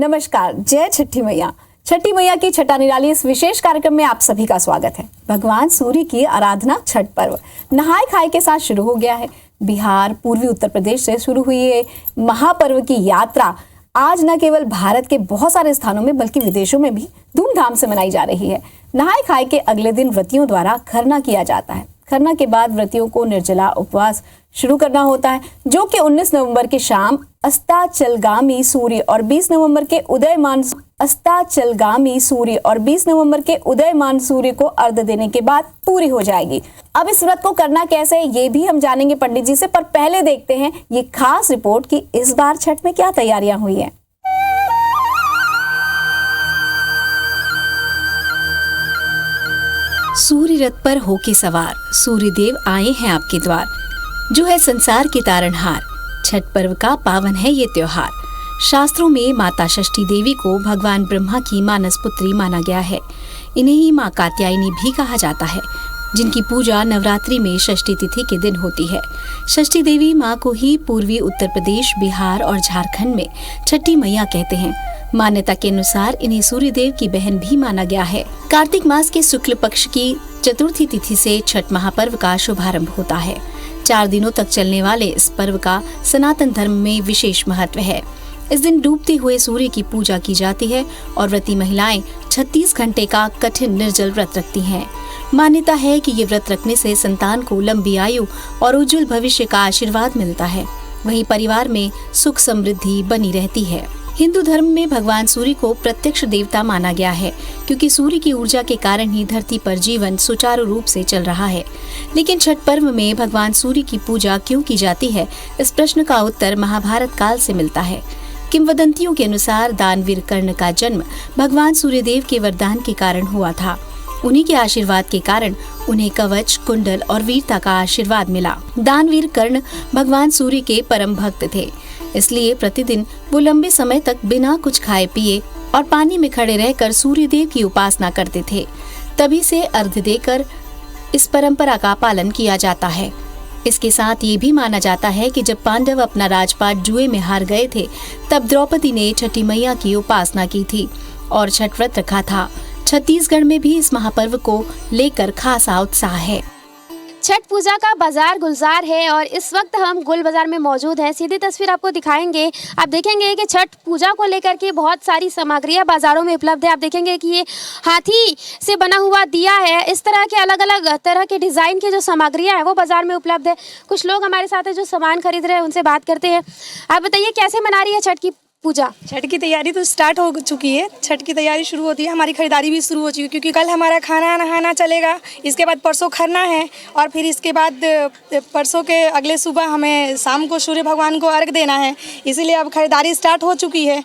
नमस्कार, जय छठी मैया। छठी मैया की छठा निराली इस विशेष कार्यक्रम में आप सभी का स्वागत है। भगवान सूर्य की आराधना छठ पर्व नहाय खाए के साथ शुरू हो गया है। बिहार, पूर्वी उत्तर प्रदेश से शुरू हुई ये महापर्व की यात्रा आज न केवल भारत के बहुत सारे स्थानों में बल्कि विदेशों में भी धूमधाम से मनाई जा रही है। नहाय खाए के अगले दिन व्रतियों द्वारा खरना किया जाता है। खरना के बाद व्रतियों को निर्जला उपवास शुरू करना होता है, जो कि 19 नवंबर की शाम अस्ताचलगामी सूर्य और 20 नवंबर के उदयमान सूर्य को अर्घ देने के बाद पूरी हो जाएगी। अब इस व्रत को करना कैसे है ये भी हम जानेंगे पंडित जी से, पर पहले देखते हैं ये खास रिपोर्ट कि इस बार छठ में क्या तैयारियां हुई हैं। सूर्य रथ पर होके सवार सूर्यदेव आए हैं आपके द्वार, जो है संसार के तारणहार। छठ पर्व का पावन है ये त्योहार। शास्त्रों में माता षष्ठी देवी को भगवान ब्रह्मा की मानस पुत्री माना गया है। इन्हें ही माँ कात्यायनी भी कहा जाता है, जिनकी पूजा नवरात्रि में षष्ठी तिथि के दिन होती है। षष्ठी देवी माँ को ही पूर्वी उत्तर प्रदेश, बिहार और झारखंड में छठी मैया कहते हैं। मान्यता के अनुसार इन्हें सूर्यदेव की बहन भी माना गया है। कार्तिक मास के शुक्ल पक्ष की चतुर्थी तिथि से छठ महापर्व का शुभारंभ होता है। 4 दिनों तक चलने वाले इस पर्व का सनातन धर्म में विशेष महत्व है। इस दिन डूबते हुए सूर्य की पूजा की जाती है और व्रती महिलाएं 36 घंटे का कठिन निर्जल व्रत रखती हैं। मान्यता है कि ये व्रत रखने से संतान को लंबी आयु और उज्जवल भविष्य का आशीर्वाद मिलता है। वहीं परिवार में सुख समृद्धि बनी रहती है। हिंदू धर्म में भगवान सूर्य को प्रत्यक्ष देवता माना गया है, क्योंकि सूर्य की ऊर्जा के कारण ही धरती पर जीवन सुचारू रूप से चल रहा है। लेकिन छठ पर्व में भगवान सूर्य की पूजा क्यों की जाती है, इस प्रश्न का उत्तर महाभारत काल से मिलता है। किंवदंतियों के अनुसार दानवीर कर्ण का जन्म भगवान सूर्यदेव के वरदान के कारण हुआ था। उन्हीं के आशीर्वाद के कारण उन्हें कवच, कुंडल और वीरता का आशीर्वाद मिला। दानवीर कर्ण भगवान सूर्य के परम भक्त थे, इसलिए प्रतिदिन वो लंबे समय तक बिना कुछ खाए पिए और पानी में खड़े रहकर सूर्यदेव की उपासना करते थे। तभी से अर्घ्य देकर इस परंपरा का पालन किया जाता है। इसके साथ ये भी माना जाता है कि जब पांडव अपना राजपाट जुए में हार गए थे, तब द्रौपदी ने छठी मैया की उपासना की थी और छठ व्रत रखा था। छत्तीसगढ़ में भी इस महापर्व को लेकर खासा उत्साह है। छठ पूजा का बाजार गुलजार है और इस वक्त हम गुल बाजार में मौजूद हैं। सीधी तस्वीर आपको दिखाएंगे। आप देखेंगे कि छठ पूजा को लेकर के बहुत सारी सामग्रियां बाजारों में उपलब्ध है। आप देखेंगे कि ये हाथी से बना हुआ दिया है। इस तरह के अलग अलग तरह के डिज़ाइन की जो सामग्रियां हैं वो बाजार में उपलब्ध है। कुछ लोग हमारे साथ हैं जो सामान खरीद रहे हैं, उनसे बात करते हैं। आप बताइए कैसे मना रही है छठ की पूजा? छठ की तैयारी तो स्टार्ट हो चुकी है। छठ की तैयारी शुरू होती है, हमारी खरीदारी भी शुरू हो चुकी है, क्योंकि कल हमारा खाना नहाना चलेगा। इसके बाद परसों खरना है और फिर इसके बाद परसों के अगले सुबह हमें शाम को सूर्य भगवान को अर्घ देना है। इसीलिए अब खरीदारी स्टार्ट हो चुकी है।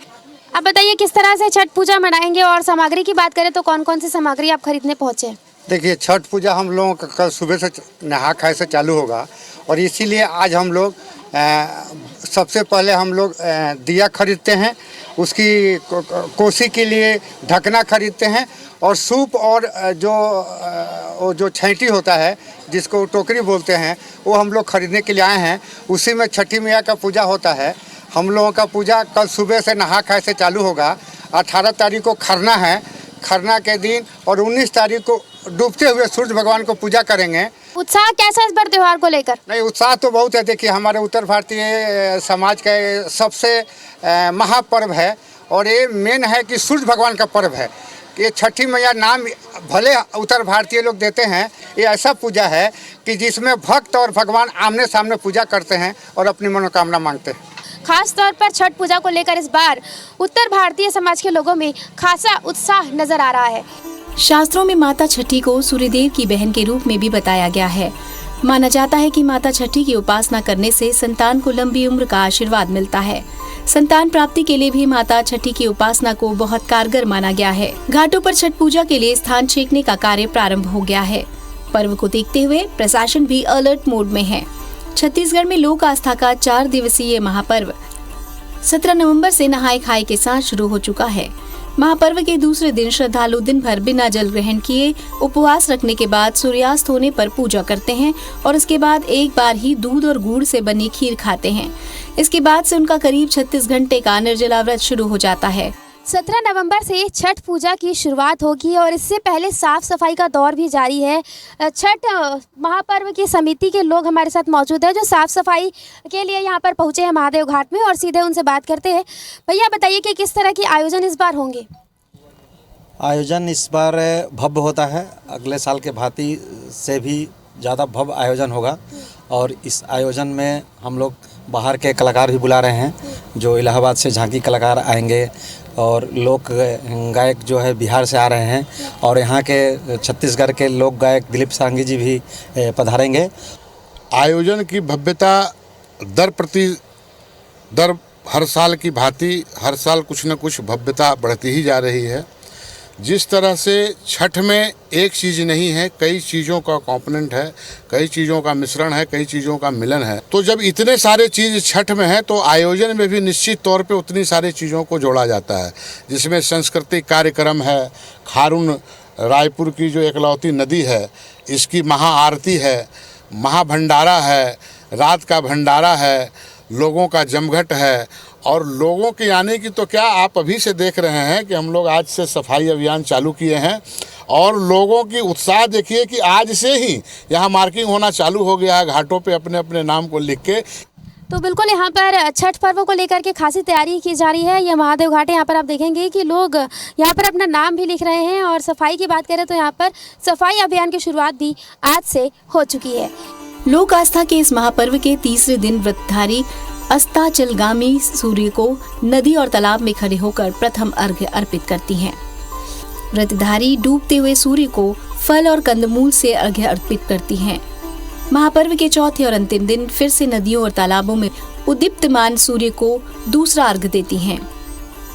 आप बताइए किस तरह से छठ पूजा मनाएंगे, और सामग्री की बात करें तो कौन कौन सी सामग्री आप खरीदने पहुँचे? देखिए, छठ पूजा हम लोगों का कल सुबह से नहा खाए से चालू होगा और इसीलिए आज हम लोग सबसे पहले हम लोग दिया खरीदते हैं, उसकी कोसी के लिए ढकना खरीदते हैं और सूप और जो छैटी होता है जिसको टोकरी बोलते हैं वो हम लोग खरीदने के लिए आए हैं। उसी में छठी मैया का पूजा होता है। हम लोगों का पूजा कल सुबह से नहा खाए से चालू होगा। 18 तारीख को खरना है। खरना के दिन और 19 तारीख को डूबते हुए सूर्य भगवान को पूजा करेंगे। उत्साह कैसा इस बार त्योहार को लेकर? नहीं, उत्साह तो बहुत है। देखिए, हमारे उत्तर भारतीय समाज का सबसे महापर्व है और ये मेन है कि सूर्य भगवान का पर्व है। ये छठी मैया नाम भले उत्तर भारतीय लोग देते हैं, ये ऐसा पूजा है कि जिसमें भक्त और भगवान आमने सामने पूजा करते हैं और अपनी मनोकामना मांगते हैं। खास तौर पर छठ पूजा को लेकर इस बार उत्तर भारतीय समाज के लोगों में खासा उत्साह नजर आ रहा है। शास्त्रों में माता छठी को सूर्यदेव की बहन के रूप में भी बताया गया है। माना जाता है कि माता छठी की उपासना करने से संतान को लंबी उम्र का आशीर्वाद मिलता है। संतान प्राप्ति के लिए भी माता छठी की उपासना को बहुत कारगर माना गया है। घाटों पर छठ पूजा के लिए स्थान छेकने का कार्य प्रारंभ हो गया है। पर्व को देखते हुए प्रशासन भी अलर्ट मोड में है। छत्तीसगढ़ में लोक आस्था का 4 दिवसीय महापर्व 17 नवंबर से नहाय खाए के साथ शुरू हो चुका है। महापर्व के दूसरे दिन श्रद्धालु दिन भर बिना जल ग्रहण किए उपवास रखने के बाद सूर्यास्त होने पर पूजा करते हैं और इसके बाद एक बार ही दूध और गुड़ से बनी खीर खाते हैं। इसके बाद से उनका करीब 36 घंटे का निर्जला व्रत शुरू हो जाता है। 17 नवंबर से छठ पूजा की शुरुआत होगी और इससे पहले साफ सफाई का दौर भी जारी है। छठ महापर्व की समिति के लोग हमारे साथ मौजूद हैं जो साफ सफाई के लिए यहाँ पर पहुँचे हैं महादेव घाट में, और सीधे उनसे बात करते हैं। भैया बताइए कि किस तरह के आयोजन इस बार होंगे? आयोजन इस बार भव्य होता है, अगले साल के भांति से भी ज़्यादा भव्य आयोजन होगा। और इस आयोजन में हम लोग बाहर के कलाकार भी बुला रहे हैं, जो इलाहाबाद से झांकी कलाकार आएंगे, और लोक गायक जो है बिहार से आ रहे हैं, और यहाँ के छत्तीसगढ़ के लोक गायक दिलीप सांगी जी भी पधारेंगे। आयोजन की भव्यता दर हर साल की भांति हर साल कुछ न कुछ भव्यता बढ़ती ही जा रही है। जिस तरह से छठ में एक चीज़ नहीं है, कई चीज़ों का कॉम्पोनेंट है, कई चीज़ों का मिश्रण है, कई चीज़ों का मिलन है। तो जब इतने सारे चीज़ छठ में है तो आयोजन में भी निश्चित तौर पे उतनी सारी चीज़ों को जोड़ा जाता है, जिसमें सांस्कृतिक कार्यक्रम है, खारून रायपुर की जो एकलौती नदी है इसकी महाआरती है, महाभंडारा है, रात का भंडारा है, लोगों का जमघट है। और लोगों की आने की तो क्या, आप अभी से देख रहे हैं कि हम लोग आज से सफाई अभियान चालू किए हैं, और लोगों की उत्साह देखिए कि आज से ही यहाँ मार्किंग होना चालू हो गया है घाटों पे अपने अपने नाम को लिख के। तो बिल्कुल यहाँ पर छठ पर्व को लेकर के खासी तैयारी की जा रही है। यह महादेव घाट है, यहाँ पर आप देखेंगे कि लोग यहाँ पर अपना नाम भी लिख रहे हैं। और सफाई की बात करें तो यहाँ पर सफाई अभियान की शुरुआत भी आज से हो चुकी है। लोक आस्था के इस महापर्व के तीसरे दिन व्रतधारी अस्ताचलगामी सूर्य को नदी और तालाब में खड़े होकर प्रथम अर्घ्य अर्पित करती हैं। व्रतधारी डूबते हुए सूर्य को फल और कंदमूल से अर्घ्य अर्पित करती हैं। महापर्व के चौथे और अंतिम दिन फिर से नदियों और तालाबों में उद्दीप्तमान सूर्य को दूसरा अर्घ्य देती हैं।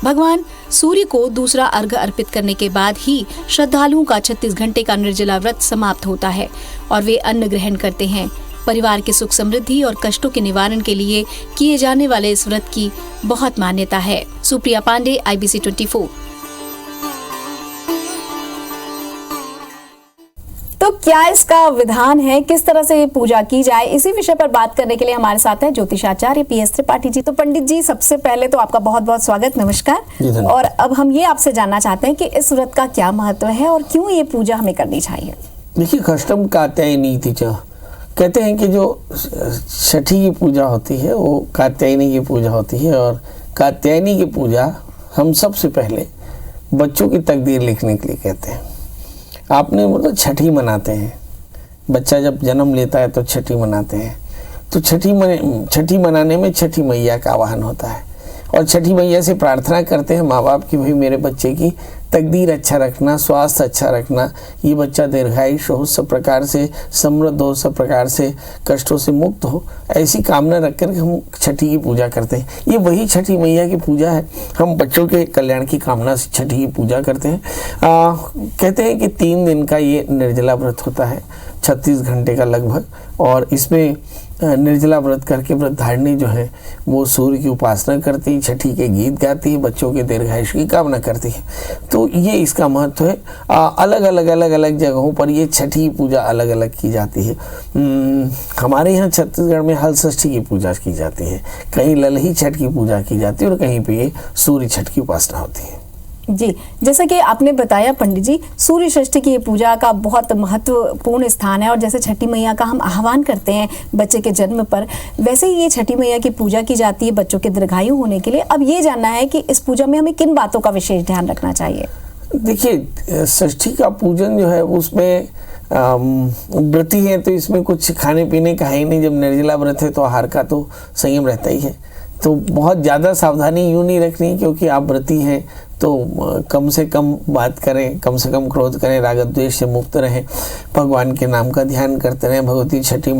भगवान सूर्य को दूसरा अर्घ्य अर्पित करने के बाद ही श्रद्धालुओं का 36 घंटे का निर्जला व्रत समाप्त होता है और वे अन्न ग्रहण करते हैं। परिवार के सुख समृद्धि और कष्टों के निवारण के लिए किए जाने वाले इस व्रत की बहुत मान्यता है। सुप्रिया पांडे, IBC 24। तो क्या इसका विधान है, किस तरह से ये पूजा की जाए, इसी विषय पर बात करने के लिए हमारे साथ हैं ज्योतिषाचार्य PS त्रिपाठी जी। तो पंडित जी, सबसे पहले तो आपका बहुत बहुत स्वागत, नमस्कार। और अब हम ये आपसे जानना चाहते हैं कि इस व्रत का क्या महत्व है और क्यों ये पूजा हमें करनी चाहिए। देखिए, कष्टम कात्यायनी तीजा कहते हैं कि जो छठी की पूजा होती है वो कात्यायनी की पूजा होती है, और कात्यायनी की पूजा हम सबसे पहले बच्चों की तकदीर लिखने के लिए कहते हैं। आपने मतलब छठी मनाते हैं, बच्चा जब जन्म लेता है तो छठी मनाते हैं। तो छठी मनाने में छठी मैया का आवाहन होता है, और छठी मैया से प्रार्थना करते हैं माँ बाप की, भाई मेरे बच्चे की तकदीर अच्छा रखना, स्वास्थ्य अच्छा रखना, ये बच्चा दीर्घायुष हो, सब प्रकार से समृद्ध हो, सब प्रकार से कष्टों से मुक्त हो, ऐसी कामना रखकर हम छठी की पूजा करते हैं। ये वही छठी मैया की पूजा है। हम बच्चों के कल्याण की कामना से छठी की पूजा करते हैं। कहते हैं कि 3 दिन का ये निर्जला व्रत होता है, 36 घंटे का लगभग, और इसमें निर्जला व्रत करके व्रतधारिणी जो है वो सूर्य की उपासना करती, छठी के गीत गाती है, बच्चों के दीर्घायुष की कामना करती है। तो ये इसका महत्व है। अलग अलग जगहों पर ये छठी पूजा अलग अलग की जाती है। हमारे यहाँ छत्तीसगढ़ में हल षष्ठी की पूजा की जाती है, कहीं ललही छठ की पूजा की जाती है, और कहीं पे ये सूर्य छठ की उपासना होती है। जी, जैसा कि आपने बताया पंडित जी, सूर्य षष्ठी की पूजा का बहुत महत्वपूर्ण स्थान है, और जैसे छठी मैया का हम आह्वान करते हैं बच्चे के जन्म पर, वैसे ही ये छठी मैया की पूजा की जाती है बच्चों के दीर्घायु होने के लिए। अब ये जानना है कि इस पूजा में हमें किन बातों का विशेष ध्यान रखना चाहिए। देखिए, षष्ठी का पूजन जो है उसमें व्रती है तो इसमें कुछ खाने पीने का है ही नहीं। जब निर्जला व्रत है तो आहार का तो संयम रहता ही है। तो बहुत ज़्यादा सावधानी यूँ नहीं रखनी, क्योंकि आप व्रती हैं तो कम से कम बात करें, कम से कम क्रोध करें, राग द्वेष से मुक्त रहें, भगवान के नाम का ध्यान करते रहें, भगवती छठी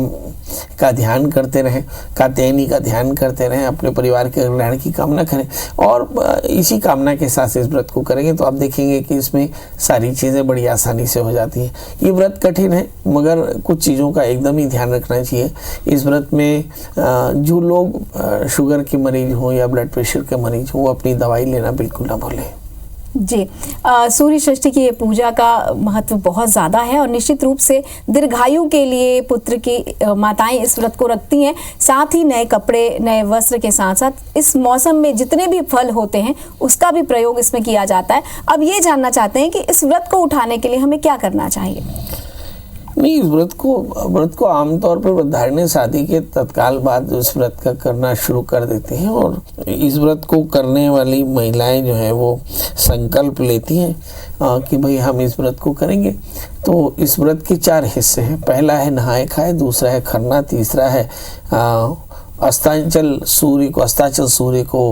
का ध्यान करते रहें, कात्यायनी का ध्यान करते रहें, अपने परिवार के कल्याण की कामना करें, और इसी कामना के साथ इस व्रत को करेंगे तो आप देखेंगे कि इसमें सारी चीज़ें बड़ी आसानी से हो जाती हैं। ये व्रत कठिन है, मगर कुछ चीज़ों का एकदम ही ध्यान रखना चाहिए। इस व्रत में जो लोग शुगर के मरीज हों या ब्लड प्रेशर के मरीज हों, वो अपनी दवाई लेना बिल्कुल ना भूलें। जी, सूर्य षष्ठी की ये पूजा का महत्व बहुत ज़्यादा है और निश्चित रूप से दीर्घायु के लिए पुत्र की माताएं इस व्रत को रखती हैं। साथ ही नए कपड़े, नए वस्त्र के साथ साथ इस मौसम में जितने भी फल होते हैं उसका भी प्रयोग इसमें किया जाता है। अब ये जानना चाहते हैं कि इस व्रत को उठाने के लिए हमें क्या करना चाहिए? नहीं, इस व्रत को आमतौर पर वृद्धारण्य शादी के तत्काल बाद इस व्रत का करना शुरू कर देते हैं और इस व्रत को करने वाली महिलाएं जो है वो संकल्प लेती हैं कि भाई हम इस व्रत को करेंगे। तो इस व्रत के 4 हिस्से हैं। पहला है नहाए खाए, दूसरा है खरना, तीसरा है अस्ताचल सूर्य को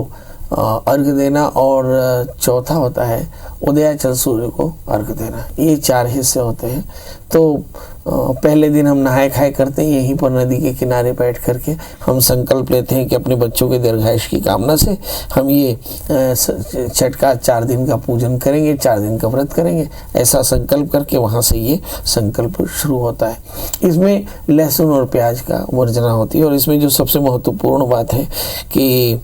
अर्घ देना और चौथा होता है उदयाचल सूर्य को अर्घ देना। ये 4 हिस्से होते हैं। तो पहले दिन हम नहाए खाए करते हैं, यहीं पर नदी के किनारे बैठ करके हम संकल्प लेते हैं कि अपने बच्चों के दीर्घायुष की कामना से हम ये छठ का 4 दिन का पूजन करेंगे, 4 दिन का व्रत करेंगे। ऐसा संकल्प करके वहाँ से ये संकल्प शुरू होता है। इसमें लहसुन और प्याज का वर्जना होती है और इसमें जो सबसे महत्वपूर्ण बात है कि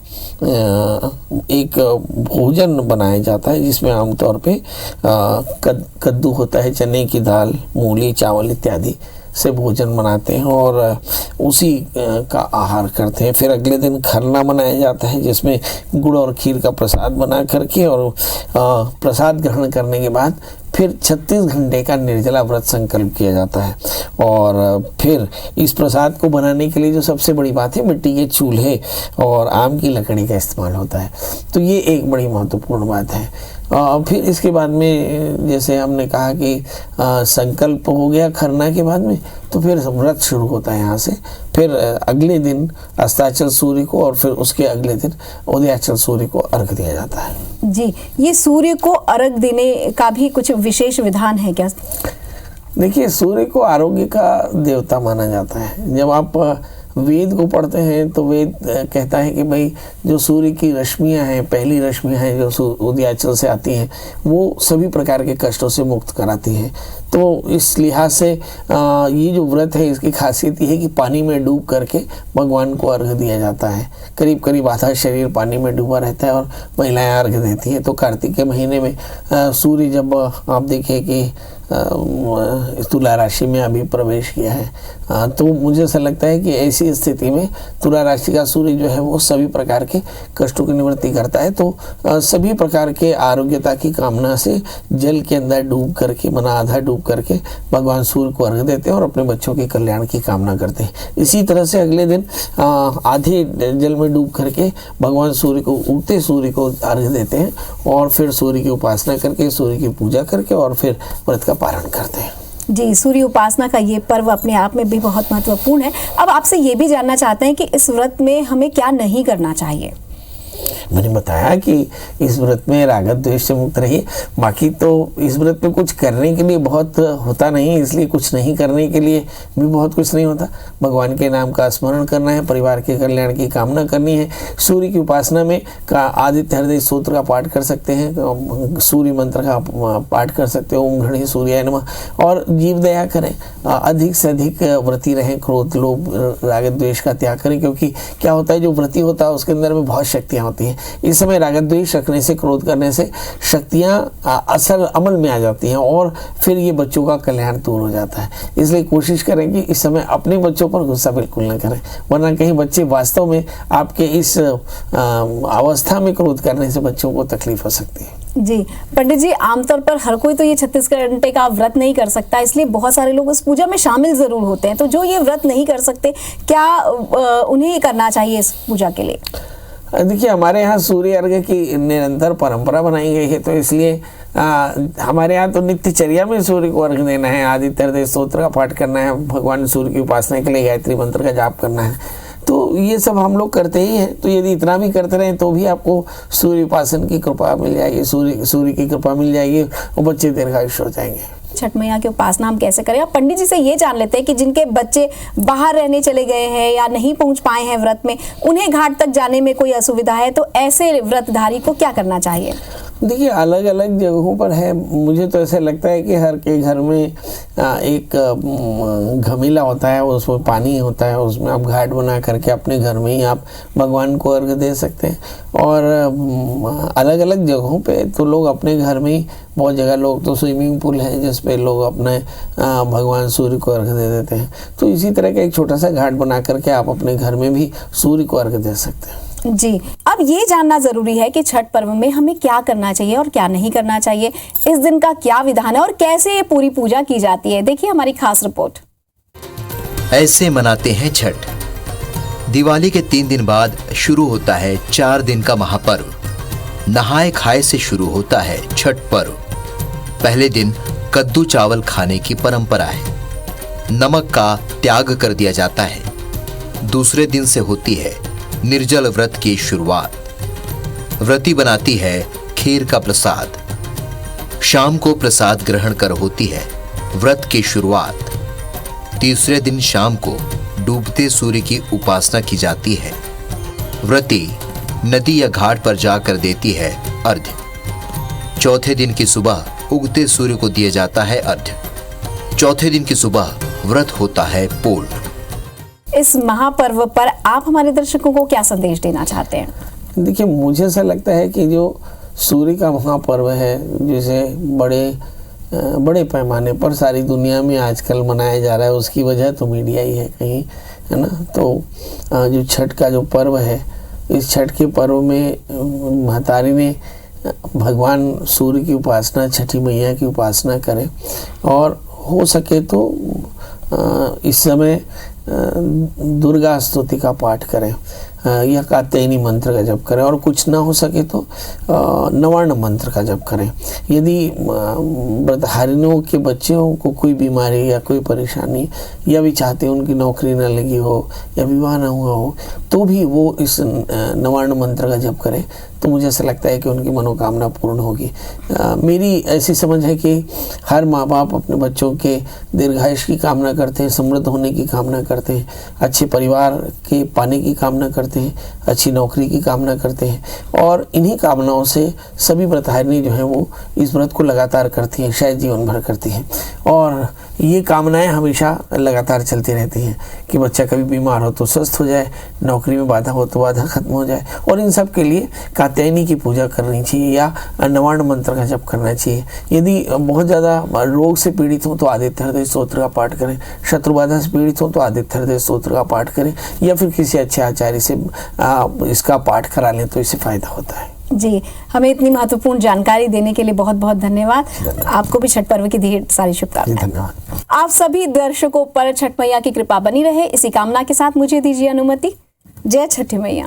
एक भोजन बनाया जाता है जिसमें आमतौर पे कद्दू होता है, चने की दाल, मूली, चावल इत्यादि से भोजन बनाते हैं और उसी का आहार करते हैं। फिर अगले दिन खरना मनाया जाता है जिसमें गुड़ और खीर का प्रसाद बना करके और प्रसाद ग्रहण करने के बाद फिर 36 घंटे का निर्जला व्रत संकल्प किया जाता है। और फिर इस प्रसाद को बनाने के लिए जो सबसे बड़ी बात है, मिट्टी के चूल्हे और आम की लकड़ी का इस्तेमाल होता है। तो ये एक बड़ी महत्वपूर्ण बात है। फिर इसके बाद में जैसे हमने कहा कि संकल्प हो गया खरना के बाद में, तो फिर व्रत शुरू होता है यहाँ से। फिर अगले दिन अस्ताचल सूर्य को और फिर उसके अगले दिन उदयाचल सूर्य को अर्घ दिया जाता है। जी, ये सूर्य को अर्घ देने का भी कुछ विशेष विधान है क्या? देखिए, सूर्य को आरोग्य का देवता माना जाता है। जब आप वेद को पढ़ते हैं तो वेद कहता है कि भाई जो सूर्य की रश्मियां हैं, पहली रश्मियां हैं जो उदयाचल से आती हैं, वो सभी प्रकार के कष्टों से मुक्त कराती हैं। तो इस लिहाज से ये जो व्रत है इसकी खासियत ये है कि पानी में डूब करके भगवान को अर्घ दिया जाता है। करीब करीब आधा शरीर पानी में डूबा रहता है और महिलाएं अर्घ देती हैं। तो कार्तिक के महीने में सूर्य जब आप देखिए कि तुला राशि में अभी प्रवेश किया है, तो मुझे ऐसा लगता है कि ऐसी स्थिति में तुला राशि का सूर्य जो है वो सभी प्रकार के कष्टों की निवृत्ति करता है। तो सभी प्रकार के आरोग्यता की कामना से जल के अंदर डूब करके, मना आधा डूब करके भगवान सूर्य को अर्घ देते हैं और अपने बच्चों के कल्याण की कामना करते हैं। इसी तरह से अगले दिन आधे जल में डूब करके भगवान सूर्य को, उगते सूर्य को अर्घ देते हैं और फिर सूर्य की उपासना करके, सूर्य की पूजा करके और फिर व्रत का पारण करते हैं। जी, सूर्य उपासना का ये पर्व अपने आप में भी बहुत महत्वपूर्ण है। अब आपसे ये भी जानना चाहते हैं कि इस व्रत में हमें क्या नहीं करना चाहिए? मैंने बताया कि इस व्रत में राग द्वेष से मुक्त रहिए। बाकी तो इस व्रत में कुछ करने के लिए बहुत होता नहीं, इसलिए कुछ नहीं करने के लिए भी बहुत कुछ नहीं होता। भगवान के नाम का स्मरण करना है, परिवार के कल्याण की कामना करनी है। सूर्य की उपासना में का आदित्य हृदय स्तोत्र का पाठ कर सकते हैं, सूर्य मंत्र का पाठ कर सकते हो, ओम गणेश सूर्याय नमः। और जीव दया करें, अधिक से अधिक व्रती रहें, क्रोध लोभ राग द्वेष का त्याग करें। क्योंकि क्या होता है, जो व्रती होता है उसके अंदर में बहुत शक्तियाँ होती हैं। इस समय राग द्वेष रखने से, क्रोध करने से शक्तियाँ असल अमल में आ जाती हैं और फिर ये बच्चों का कल्याण दूर हो जाता है। इसलिए कोशिश करें कि इस समय अपने बच्चों पर गुस्सा बिल्कुल न करें, वरना कहीं बच्चे वास्तव में आपके इस अवस्था में क्रोध करने से बच्चों को तकलीफ हो सकती है। जी पंडित जी, आमतौर पर हर कोई तो ये 36 घंटे का व्रत नहीं कर सकता, इसलिए बहुत सारे लोग उस पूजा में शामिल जरूर होते हैं। तो जो ये व्रत नहीं कर सकते, क्या उन्हें करना चाहिए इस पूजा के लिए? देखिए, हमारे यहाँ सूर्य अर्घ की निरंतर परंपरा बनाई गई है, तो इसलिए हमारे यहाँ तो नित्यचर्या में सूर्य को अर्घ देना है, आदित्य हृदय स्तोत्र का पाठ करना है, भगवान सूर्य की उपासना के लिए गायत्री मंत्र का जाप करना है। तो ये सब हम लोग करते ही हैं। तो यदि इतना भी करते रहें तो भी आपको सूर्य उपासन की कृपा मिल जाएगी, सूर्य की कृपा मिल जाएगी और बच्चे दीर्घायुष हो जाएंगे। छठ मैया की उपासना हम कैसे करें? अब पंडित जी से ये जान लेते हैं कि जिनके बच्चे बाहर रहने चले गए हैं या नहीं पहुंच पाए हैं व्रत में, उन्हें घाट तक जाने में कोई असुविधा है, तो ऐसे व्रतधारी को क्या करना चाहिए? देखिए अलग अलग जगहों पर है। मुझे तो ऐसा लगता है कि हर के घर में एक घमीला होता है, उसमें पानी होता है, उसमें आप घाट बना करके अपने घर में ही आप भगवान को अर्घ दे सकते हैं। और अलग अलग जगहों पे तो लोग अपने घर में ही, बहुत जगह लोग तो स्विमिंग पूल है जिस पे लोग अपने भगवान सूर्य को अर्घ दे देते हैं। तो इसी तरह का एक छोटा सा घाट बना करके आप अपने घर में भी सूर्य को अर्घ दे सकते हैं। जी, अब ये जानना जरूरी है कि छठ पर्व में हमें क्या करना चाहिए और क्या नहीं करना चाहिए, इस दिन का क्या विधान है और कैसे ये पूरी पूजा की जाती है। देखिए हमारी खास रिपोर्ट। ऐसे मनाते हैं छठ। दिवाली के 3 दिन बाद शुरू होता है 4 दिन का महापर्व। नहाए खाए से शुरू होता है छठ पर्व। पहले दिन कद्दू चावल खाने की परंपरा है। नमक का त्याग कर दिया जाता है। दूसरे दिन से होती है निर्जल व्रत की शुरुआत। व्रती बनाती है खीर का प्रसाद। शाम को प्रसाद ग्रहण कर होती है व्रत की शुरुआत। तीसरे दिन शाम को डूबते सूर्य की उपासना की जाती है। व्रती नदी या घाट पर जाकर देती है अर्घ्य। चौथे दिन की सुबह उगते सूर्य को दिया जाता है अर्घ्य। चौथे दिन की सुबह व्रत होता है पूर्ण। इस महापर्व पर आप हमारे दर्शकों को क्या संदेश देना चाहते हैं? देखिए मुझे ऐसा लगता है कि जो सूर्य का महापर्व है, जिसे बड़े पैमाने पर सारी दुनिया में आजकल मनाया जा रहा है, उसकी वजह तो मीडिया ही है कहीं, है ना। तो जो छठ का जो पर्व है, इस छठ के पर्व में महतारी ने भगवान सूर्य की उपासना, छठी मैया की उपासना करें और हो सके तो इस समय दुर्गा स्तुति का पाठ करें या कात्यायनी मंत्र का जप करें और कुछ ना हो सके तो नवार्ण मंत्र का जप करें। यदि व्रतधारिणियों के बच्चों को कोई बीमारी या कोई परेशानी या भी चाहते हैं उनकी नौकरी न लगी हो या विवाह न हुआ हो, तो भी वो इस नवार्ण मंत्र का जप करें तो मुझे ऐसा लगता है कि उनकी मनोकामना पूर्ण होगी। मेरी ऐसी समझ है कि हर माँ बाप अपने बच्चों के दीर्घायुष की कामना करते हैं, समृद्ध होने की कामना करते हैं, अच्छे परिवार के पाने की कामना करते हैं, अच्छी नौकरी की कामना करते हैं और इन्हीं कामनाओं से सभी व्रतधारिणी जो हैं वो इस व्रत को लगातार करती हैं, शायद जीवन भर करती हैं। और ये कामनाएं हमेशा लगातार चलती रहती हैं कि बच्चा कभी बीमार हो तो स्वस्थ हो जाए, नौकरी में बाधा हो तो बाधा खत्म हो जाए। और इन सब के लिए कात्यायनी की पूजा करनी चाहिए या नवार्ण मंत्र का जप करना चाहिए। यदि बहुत ज़्यादा रोग से पीड़ित हो तो आदित्य हृदय स्तोत्र का पाठ करें, शत्रु बाधा से पीड़ित हो तो आदित्य हृदय स्तोत्र का पाठ करें या फिर किसी अच्छे आचार्य से इसका पाठ करा लें तो इससे फायदा होता है। जी, हमें इतनी महत्वपूर्ण जानकारी देने के लिए बहुत बहुत धन्यवाद। आपको भी छठ पर्व की ढेर सारी शुभकामनाएं। धन्यवाद। आप सभी दर्शकों पर छठ मैया की कृपा बनी रहे, इसी कामना के साथ मुझे दीजिए अनुमति। जय छठी मैया।